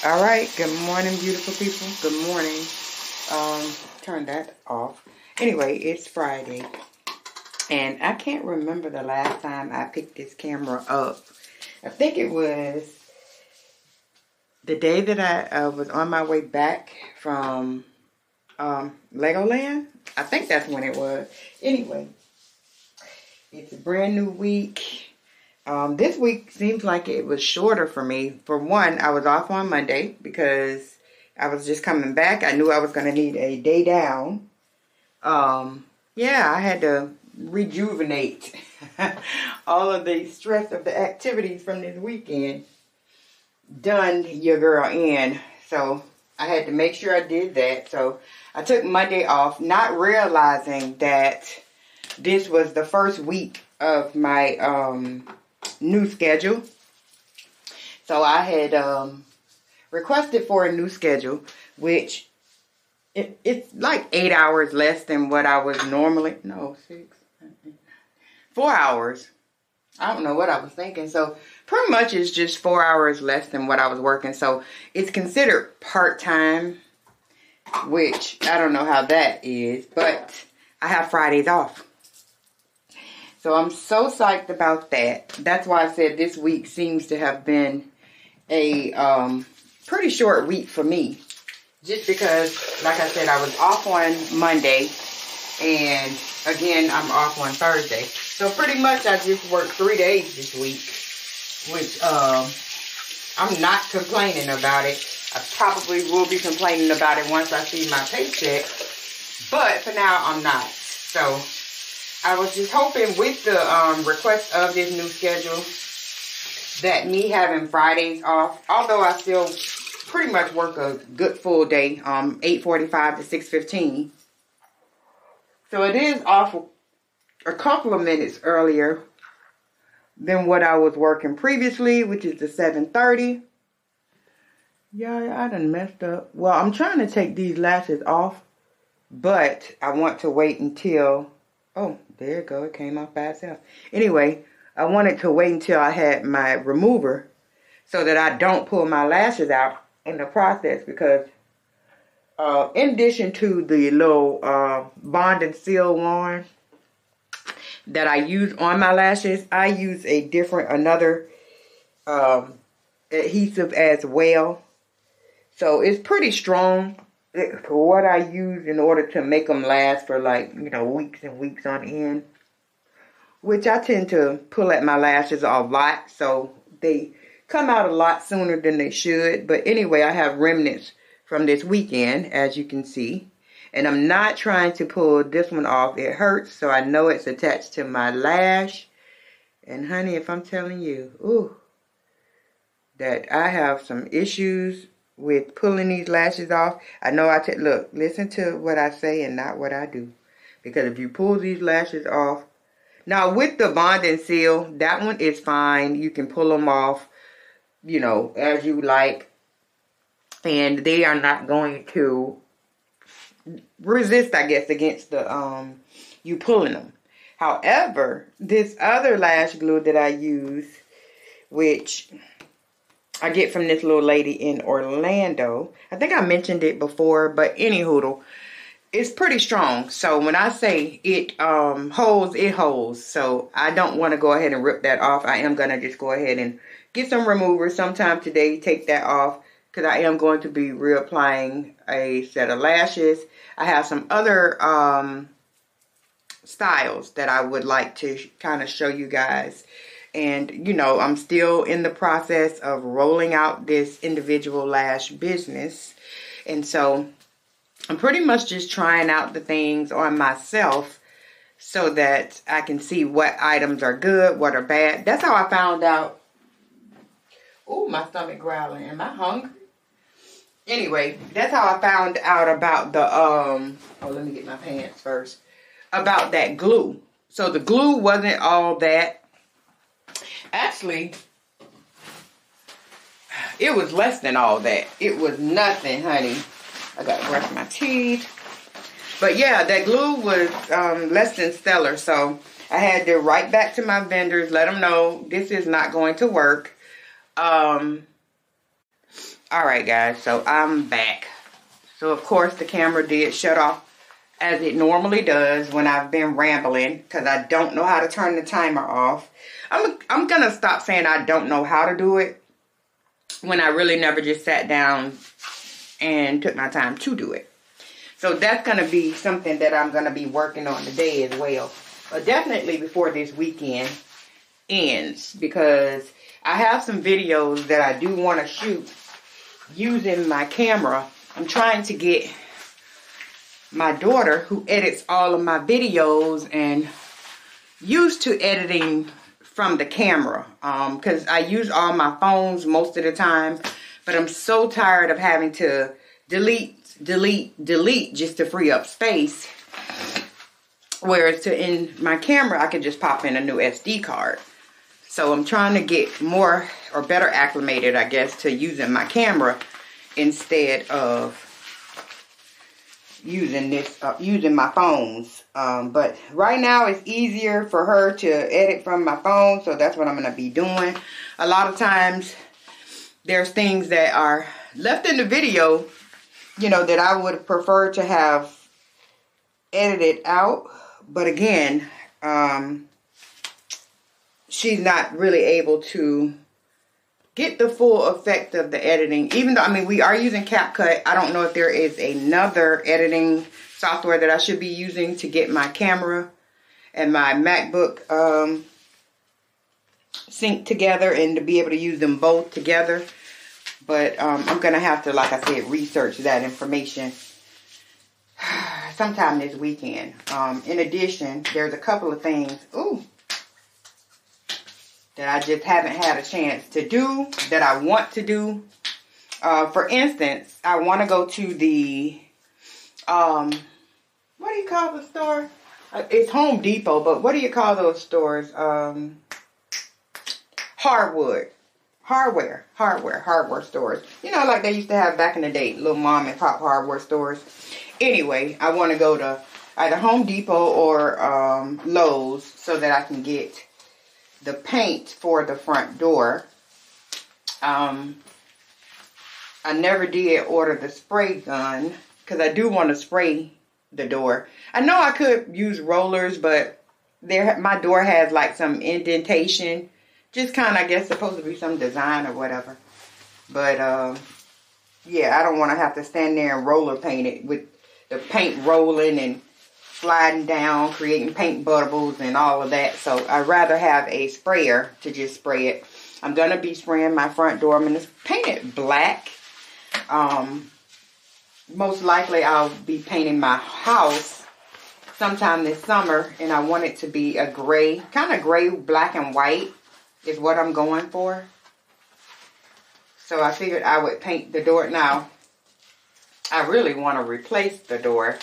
All right, good morning, beautiful people. Good morning. Turn that off. Anyway, it's Friday, and I can't remember the last time I picked this camera up. I think it was the day that I was on my way back from Legoland. I think that's when it was. Anyway, it's a brand new week. This week seems like it was shorter for me. For one, I was off on Monday because I was just coming back. I knew I was going to need a day down. Yeah, I had to rejuvenate all of the stress of the activities from this weekend. Done your girl in. So I had to make sure I did that. So I took Monday off, not realizing that this was the first week of my new schedule. So I had requested for a new schedule, which it's like 8 hours less than what I was normally. No, 4 hours. I don't know what I was thinking. So pretty much it's just 4 hours less than what I was working. So it's considered part-time, which I don't know how that is, but I have Fridays off. So I'm so psyched about that. That's why I said this week seems to have been a pretty short week for me. Just because, like I said, I was off on Monday. And again, I'm off on Thursday. So pretty much I just worked 3 days this week. Which I'm not complaining about it. I probably will be complaining about it once I see my paycheck. But for now, I'm not. So I was just hoping with the request of this new schedule that me having Fridays off, although I still pretty much work a good full day, 8:45 to 6:15. So it is off a couple of minutes earlier than what I was working previously, which is the 7:30. Yeah, I done messed up. Well, I'm trying to take these lashes off, but I want to wait until... Oh, there it go. It came off by itself. Anyway, I wanted to wait until I had my remover so that I don't pull my lashes out in the process, because in addition to the little Bond and Seal wand that I use on my lashes, I use another adhesive as well. So it's pretty strong for what I use in order to make them last for weeks and weeks on end. Which I tend to pull at my lashes a lot, so they come out a lot sooner than they should. But anyway, I have remnants from this weekend, as you can see. And I'm not trying to pull this one off. It hurts, so I know it's attached to my lash. And honey, if I'm telling you, that I have some issues with pulling these lashes off. I know look, listen to what I say and not what I do. Because if you pull these lashes off, now with the Bond and Seal, that one is fine. You can pull them off, as you like. And they are not going to resist, I guess, against the you pulling them. However, this other lash glue that I use, which I get from this little lady in Orlando. I think I mentioned it before, but anywho, it's pretty strong. So when I say it holds, it holds. So I don't want to go ahead and rip that off. I am going to just go ahead and get some remover sometime today, take that off, because I am going to be reapplying a set of lashes. I have some other styles that I would like to kind of show you guys. And, I'm still in the process of rolling out this individual lash business. And so I'm pretty much just trying out the things on myself so that I can see what items are good, what are bad. That's how I found out. Oh, my stomach growling. Am I hungry? Anyway, that's how I found out about the, let me get my pants first. About that glue. So the glue wasn't all that. Actually, it was less than all that. It was nothing, honey. I gotta brush my teeth. But yeah, that glue was less than stellar. So I had to write back to my vendors, let them know this is not going to work. Alright guys, so I'm back. So of course the camera did shut off as it normally does when I've been rambling, because I don't know how to turn the timer off. I'm gonna stop saying I don't know how to do it when I really never just sat down and took my time to do it. So that's gonna be something that I'm gonna be working on today as well. But definitely before this weekend ends, because I have some videos that I do want to shoot using my camera. I'm trying to get my daughter, who edits all of my videos, and used to editing from the camera, because I use all my phones most of the time, but I'm so tired of having to delete just to free up space, whereas in my camera I can just pop in a new SD card. So I'm trying to get more or better acclimated, I guess, to using my camera instead of using this, using my phones. But right now it's easier for her to edit from my phone, so that's what I'm going to be doing. A lot of times there's things that are left in the video, you know, that I would prefer to have edited out. But again, she's not really able to get the full effect of the editing. Even though, I mean, we are using CapCut. I don't know if there is another editing software that I should be using to get my camera and my MacBook synced together and to be able to use them both together. But I'm going to have to, like I said, research that information sometime this weekend. In addition, there's a couple of things that I just haven't had a chance to do that I want to do. For instance, I want to go to the, what do you call the store? It's Home Depot, but what do you call those stores? Hardware stores. You know, like they used to have back in the day, little mom and pop hardware stores. Anyway, I want to go to either Home Depot or Lowe's so that I can get the paint for the front door. I never did order the spray gun because I do want to spray the door. I know I could use rollers, but my door has like some indentation. Just kind of, I guess, supposed to be some design or whatever. But, yeah, I don't want to have to stand there and roller paint it with the paint rolling and sliding down, creating paint bubbles and all of that. So I'd rather have a sprayer to just spray it. I'm going to be spraying my front door. I'm going to paint it black. Most likely I'll be painting my house sometime this summer. And I want it to be a gray, kind of gray, black and white is what I'm going for. So I figured I would paint the door. Now, I really want to replace the door.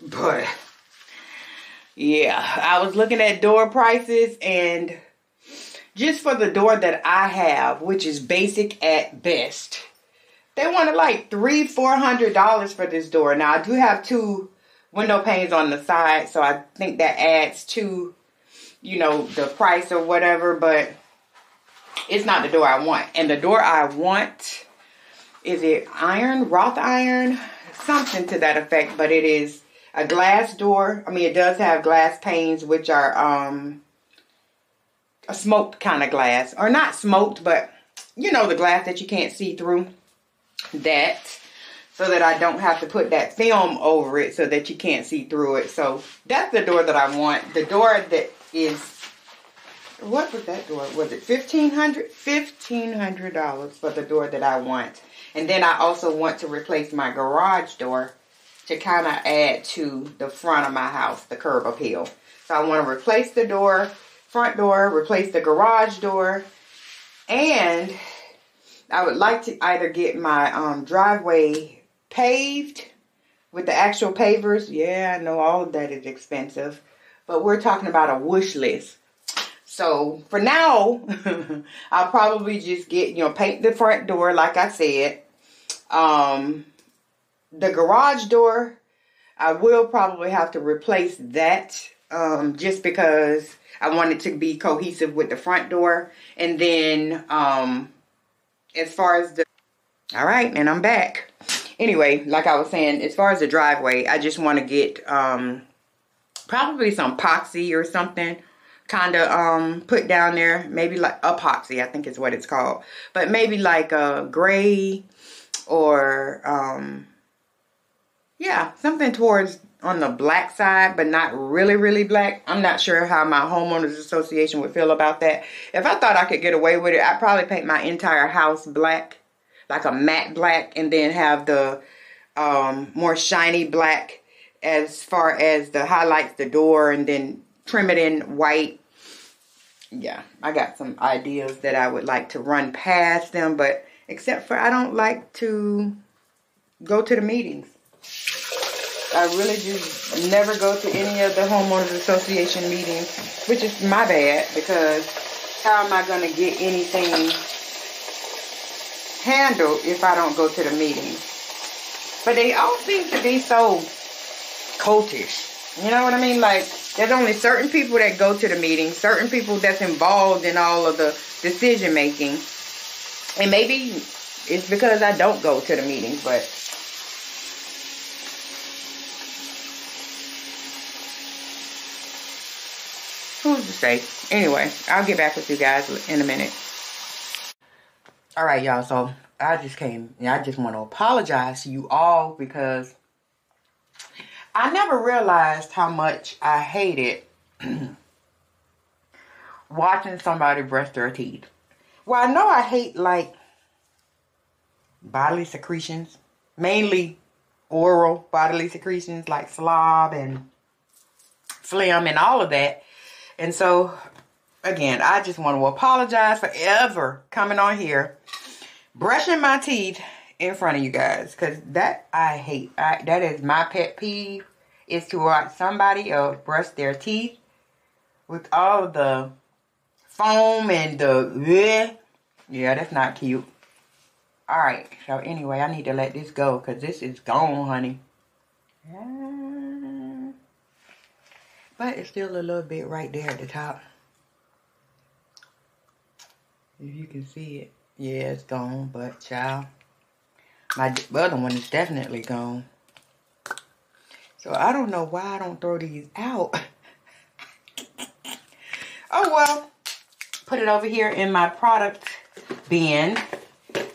But, yeah, I was looking at door prices, and just for the door that I have, which is basic at best, they wanted like $300–400 for this door. Now, I do have 2 window panes on the side, so I think that adds to, you know, the price or whatever, but it's not the door I want. And the door I want, is it iron, wrought iron, something to that effect, but it is a glass door. I mean, it does have glass panes, which are a smoked kind of glass. Or not smoked, but, you know, the glass that you can't see through. That. So that I don't have to put that film over it so that you can't see through it. So, that's the door that I want. The door that is, what was that door? Was it $1,500? $1,500 for the door that I want. And then I also want to replace my garage door to kind of add to the front of my house, the curb appeal. So I want to replace the door, front door, replace the garage door, and I would like to either get my driveway paved with the actual pavers. Yeah, I know all of that is expensive, but we're talking about a wish list. So for now, I'll probably just get, you know, paint the front door like I said. The garage door, I will probably have to replace that just because I want it to be cohesive with the front door. And then as far as All right, and I'm back. Anyway, like I was saying, as far as the driveway, I just want to get probably some epoxy or something kind of put down there. Maybe like epoxy, I think is what it's called. But maybe like a gray or yeah, something towards on the black side, but not really, really black. I'm not sure how my homeowners association would feel about that. If I thought I could get away with it, I'd probably paint my entire house black, like a matte black, and then have the more shiny black as far as the highlights, the door, and then trim it in white. Yeah, I got some ideas that I would like to run past them, but except for I don't like to go to the meetings. I really just never go to any of the homeowners association meetings, which is my bad, because how am I going to get anything handled if I don't go to the meetings? But they all seem to be so cultish. You know what I mean? Like, there's only certain people that go to the meetings, certain people that's involved in all of the decision making. And maybe it's because I don't go to the meetings, but who's to say? Anyway, I'll get back with you guys in a minute. All right, y'all. So I just want to apologize to you all because I never realized how much I hated watching somebody brush their teeth. Well, I know I hate like bodily secretions, mainly oral bodily secretions like slob and phlegm and all of that. And so, again, I just want to apologize for ever coming on here, brushing my teeth in front of you guys. Because that I hate. That is my pet peeve, is to watch somebody else brush their teeth with all of the foam and the... Yeah, that's not cute. Alright, so anyway, I need to let this go because this is gone, honey. But it's still a little bit right there at the top. If you can see it. Yeah, it's gone, but child. My other one is definitely gone. So I don't know why I don't throw these out. Oh well. Put it over here in my product bin.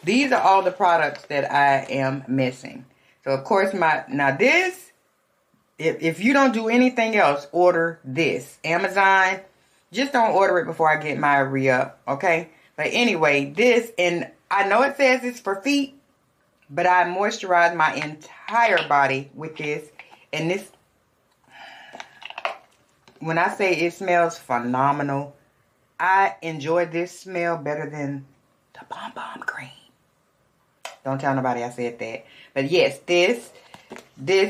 These are all the products that I am missing. So of course now this, if you don't do anything else, order this. Amazon, just don't order it before I get my re-up, okay? But anyway, this, and I know it says it's for feet, but I moisturize my entire body with this. And this, when I say it smells phenomenal, I enjoy this smell better than the Bomb Bomb cream. Don't tell nobody I said that. But yes, this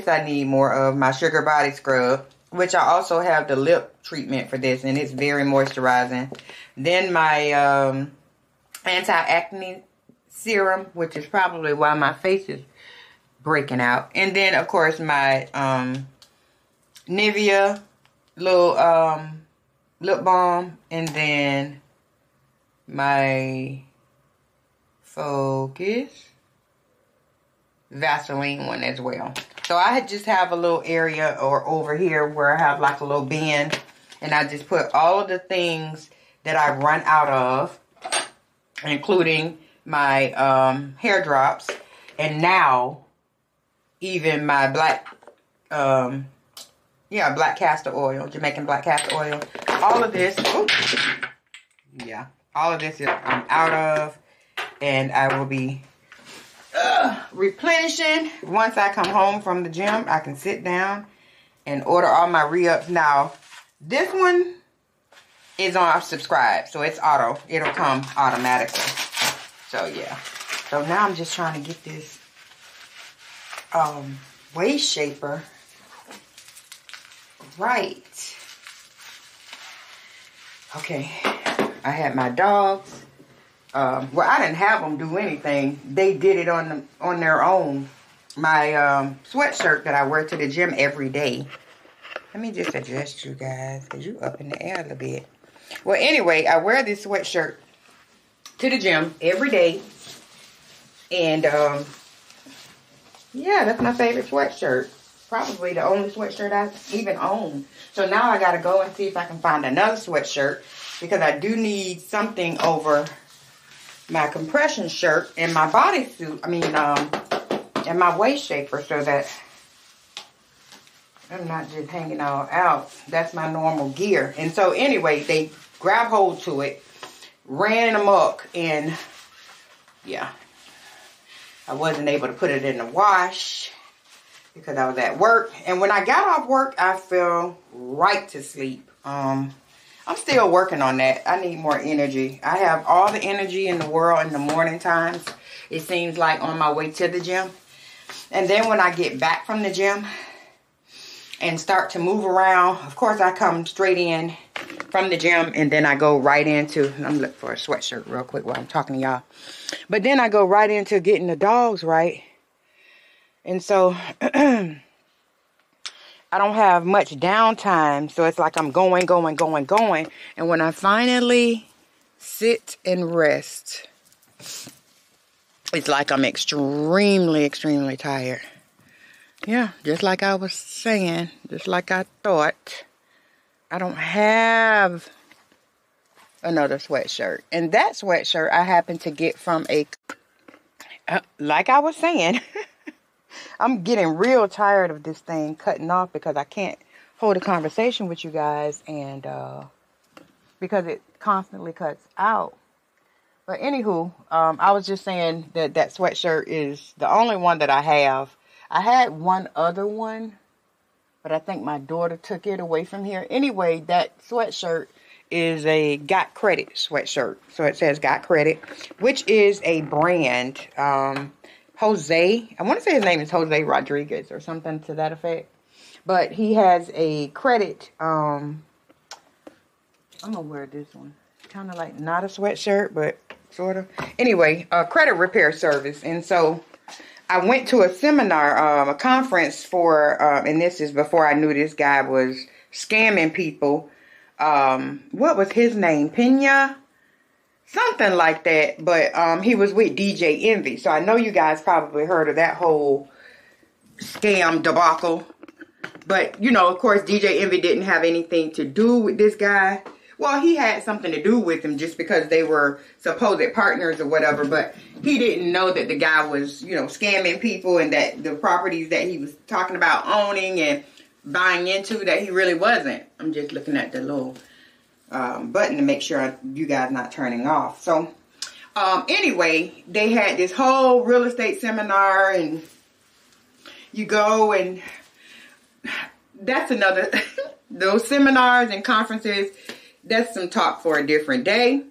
I need more of. My Sugar Body Scrub, which I also have the lip treatment for this, and it's very moisturizing. Then my anti-acne serum, which is probably why my face is breaking out. And then, of course, my Nivea little lip balm. And then my Focus Vaseline one as well. So I just have a little area or over here where I have like a little bin, and I just put all of the things that I run out of, including my hair drops, and now even my black black castor oil, Jamaican black castor oil. All of this, all of this I'm out of, and I will be replenishing once I come home from the gym. I can sit down and order all my re-ups. Now, this one is on subscribe, so it's auto. It'll come automatically. So yeah. So now I'm just trying to get this waist shaper right. Okay. I had my dogs. Well, I didn't have them do anything. They did it on their own. My sweatshirt that I wear to the gym every day. Let me just adjust you guys, because you up in the air a little bit. Well, anyway, I wear this sweatshirt to the gym every day. And yeah, that's my favorite sweatshirt. Probably the only sweatshirt I even own. So now I gotta go and see if I can find another sweatshirt, because I do need something over my compression shirt and my bodysuit. I mean, and my waist shaper, so that I'm not just hanging all out. That's my normal gear. And so anyway, they grabbed hold to it, ran amok, and yeah, I wasn't able to put it in the wash because I was at work. And when I got off work, I fell right to sleep. I'm still working on that. I need more energy. I have all the energy in the world in the morning times, it seems like, on my way to the gym. And then when I get back from the gym and start to move around, of course I come straight in from the gym, and then I go right into, I'm looking for a sweatshirt real quick while I'm talking to y'all. But then I go right into getting the dogs right. And so I don't have much downtime. So it's like I'm going. And when I finally sit and rest, it's like I'm extremely tired. Yeah, just like I was saying, just like I thought, I don't have another sweatshirt. And that sweatshirt I happened to get from a, like I was saying, I'm getting real tired of this thing cutting off because I can't hold a conversation with you guys, and because it constantly cuts out. But anywho, I was just saying that that sweatshirt is the only one that I have. I had one other one, but I think my daughter took it away from here. Anyway, that sweatshirt is a Got Credit sweatshirt. So it says Got Credit, which is a brand. Jose, I want to say his name is Jose Rodriguez or something to that effect. But he has a credit, I'm going to wear this one. Kind of like not a sweatshirt, but sort of. Anyway, a credit repair service. And so I went to a seminar, a conference for, and this is before I knew this guy was scamming people. What was his name? Pena? Something like that. But he was with DJ Envy. So I know you guys probably heard of that whole scam debacle. But, you know, of course, DJ Envy didn't have anything to do with this guy. Well, he had something to do with him just because they were supposed partners or whatever. But he didn't know that the guy was, you know, scamming people, and that the properties that he was talking about owning and buying into, that he really wasn't. I'm just looking at the little button to make sure you guys not turning off. So anyway, they had this whole real estate seminar, and you go, and that's another, those seminars and conferences, that's some talk for a different day.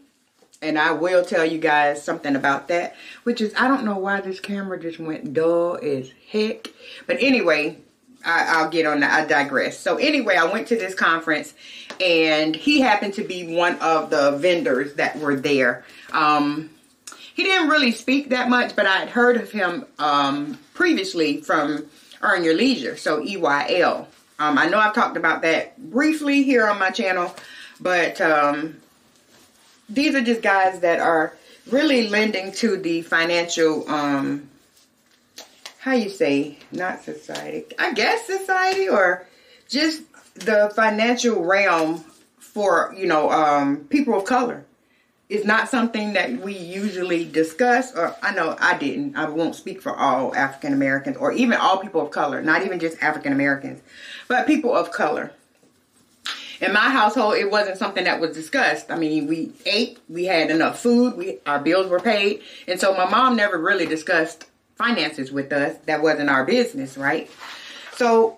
And I will tell you guys something about that, which is, I don't know why this camera just went dull as heck. But anyway, I'll get on that. I digress. So anyway, I went to this conference, and he happened to be one of the vendors that were there. He didn't really speak that much, but I had heard of him previously from Earn Your Leisure, so EYL. I know I've talked about that briefly here on my channel, but these are just guys that are really lending to the financial, how you say, not society, I guess society, or just the financial realm for, you know, people of color. It's not something that we usually discuss, or I know I didn't. I won't speak for all African Americans, or even all people of color, not even just African Americans, but people of color. In my household, it wasn't something that was discussed. I mean, we ate, we had enough food, our bills were paid. And so my mom never really discussed finances with us. That wasn't our business, right? So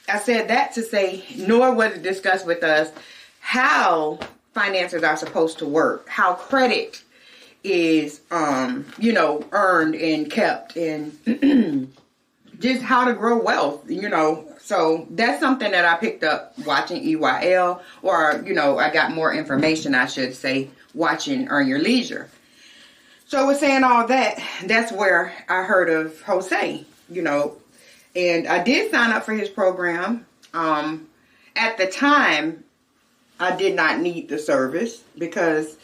I said that to say, nor was it discussed with us how finances are supposed to work, how credit is, you know, earned and kept, and just how to grow wealth, you know. So that's something that I picked up watching EYL, or, you know, I got more information, I should say, watching Earn Your Leisure. So with saying all that, that's where I heard of Jose, you know, and I did sign up for his program. At the time, I did not need the service because,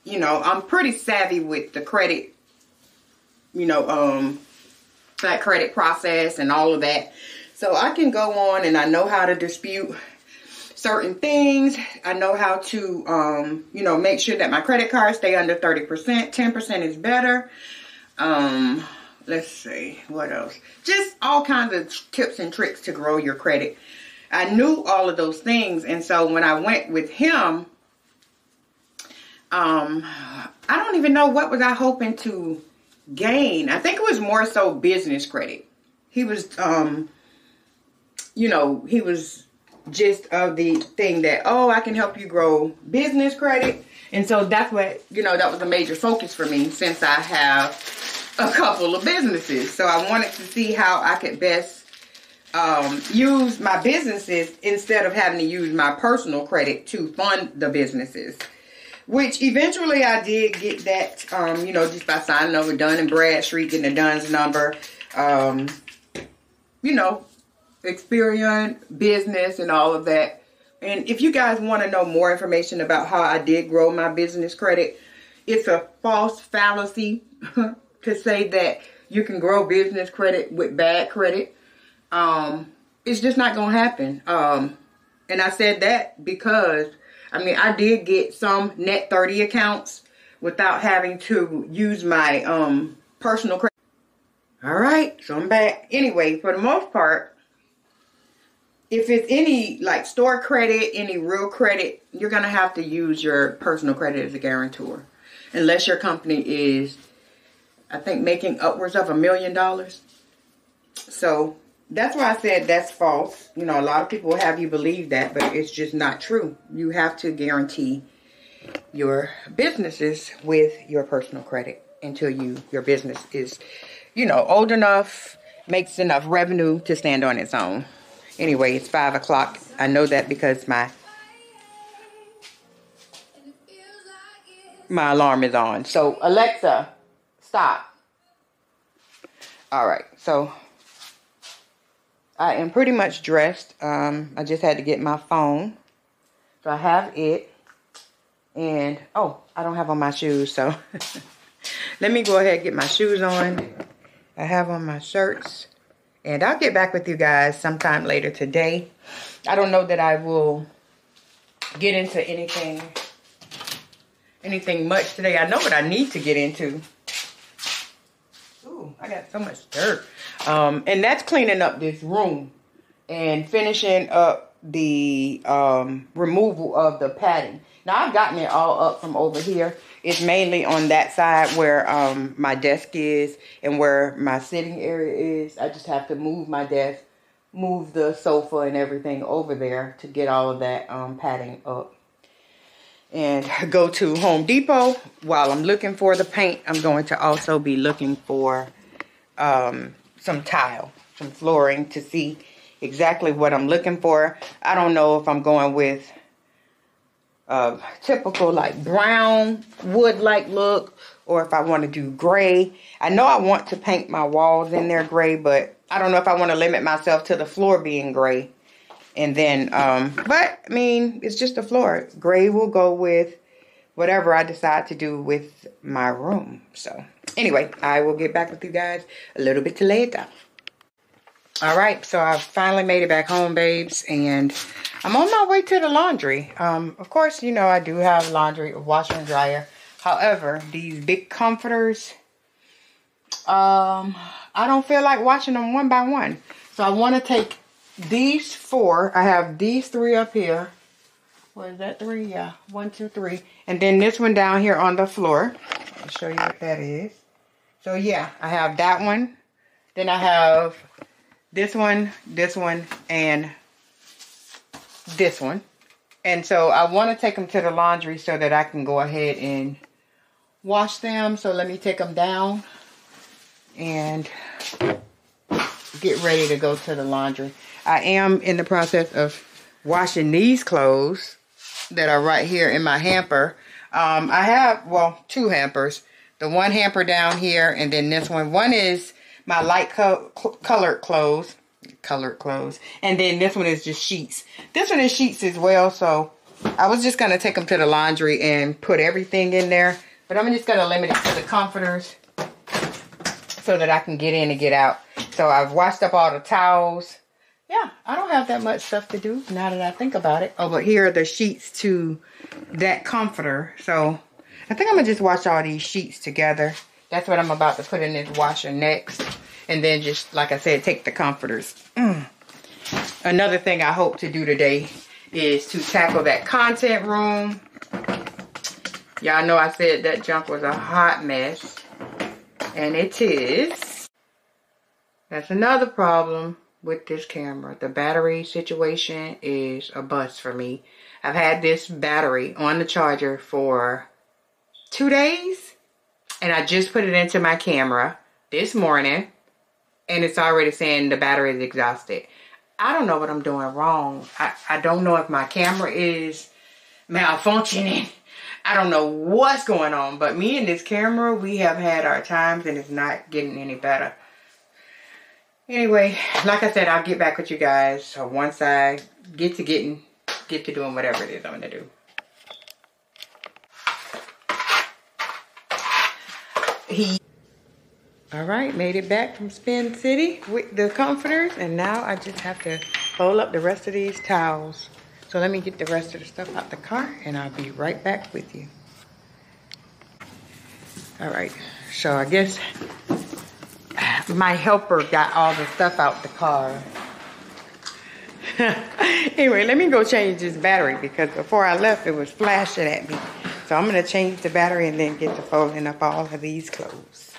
you know, I'm pretty savvy with the credit you know, that credit process and all of that. So I can go on, and I know how to dispute certain things. I know how to, you know, make sure that my credit cards stay under 30%. 10% is better. Let's see, what else? Just all kinds of tips and tricks to grow your credit. I knew all of those things, and so when I went with him, I don't even know what was I hoping to gain. I think it was more so business credit. He was, you know, he was just of the thing that, oh, I can help you grow business credit. And so that's what, you know, that was a major focus for me, since I have a couple of businesses. So I wanted to see how I could best use my businesses instead of having to use my personal credit to fund the businesses. Which eventually I did get that, you know, just by signing over Dun & Bradstreet, getting the Dun's number, you know, Experian, business, and all of that. And if you guys want to know more information about how I did grow my business credit, it's a false fallacy to say that you can grow business credit with bad credit. It's just not going to happen. And I said that because, I mean, I did get some net 30 accounts without having to use my personal credit. All right, so I'm back. Anyway, for the most part, if it's any like store credit, any real credit, you're going to have to use your personal credit as a guarantor. Unless your company is, I think, making upwards of $1 million. So that's why I said that's false. You know, a lot of people will have you believe that, but it's just not true. You have to guarantee your businesses with your personal credit until your business is, you know, old enough, makes enough revenue to stand on its own. Anyway, it's 5 o'clock. I know that because my alarm is on. So, Alexa, stop. All right, so I am pretty much dressed. I just had to get my phone. So I have it. And, oh, I don't have on my shoes, so let me go ahead and get my shoes on. I have on my shirts. And I'll get back with you guys sometime later today. I don't know that I will get into anything much today. I know what I need to get into. Ooh, I got so much dirt. And that's cleaning up this room and finishing up the removal of the padding. Now, I've gotten it all up from over here. It's mainly on that side where my desk is and where my sitting area is. I just have to move my desk, move the sofa and everything over there to get all of that padding up. And go to Home Depot. While I'm looking for the paint, I'm going to also be looking for some tile, some flooring, to see exactly what I'm looking for. I don't know if I'm going with typical like brown wood-like look, or if I want to do gray. I know I want to paint my walls in there gray, but I don't know if I want to limit myself to the floor being gray. And then, but I mean, it's just a floor. Gray will go with whatever I decide to do with my room. So anyway, I will get back with you guys a little bit later. All right, so I finally made it back home, babes, and I'm on my way to the laundry. Of course, you know, I do have laundry, washer and dryer. However, these big comforters, I don't feel like washing them one by one. So I want to take these 4. I have these 3 up here. What is that, 3? Yeah, 1, 2, 3. And then this one down here on the floor. I'll show you what that is. So yeah, I have that one. Then I have this one, and this one. And so I want to take them to the laundry so that I can go ahead and wash them. So let me take them down and get ready to go to the laundry. I am in the process of washing these clothes that are right here in my hamper. I have, well, 2 hampers. The one hamper down here, and then this one. One is my light colored clothes. And then this one is just sheets. This one is sheets as well. So I was just going to take them to the laundry and put everything in there. But I'm just going to limit it to the comforters so that I can get in and get out. So I've washed up all the towels. Yeah, I don't have that much stuff to do now that I think about it. Oh, but here are the sheets to that comforter. So I think I'm going to just wash all these sheets together. That's what I'm about to put in this washer next. And then just, like I said, take the comforters. Another thing I hope to do today is to tackle that content room. Y'all know I said that junk was a hot mess. And it is. That's another problem with this camera. The battery situation is a bust for me. I've had this battery on the charger for 2 days. And I just put it into my camera this morning. And it's already saying the battery is exhausted. I don't know what I'm doing wrong. I don't know if my camera is malfunctioning. I don't know what's going on. But me and this camera, we have had our times and it's not getting any better. Anyway, like I said, I'll get back with you guys. So once I get to doing whatever it is I'm going to do. All right, made it back from Spin City with the comforters, and now I just have to fold up the rest of these towels. So let me get the rest of the stuff out the car, and I'll be right back with you. All right, so I guess my helper got all the stuff out the car. Anyway, let me go change this battery, because before I left, it was flashing at me. So I'm gonna change the battery and then get to folding up all of these clothes.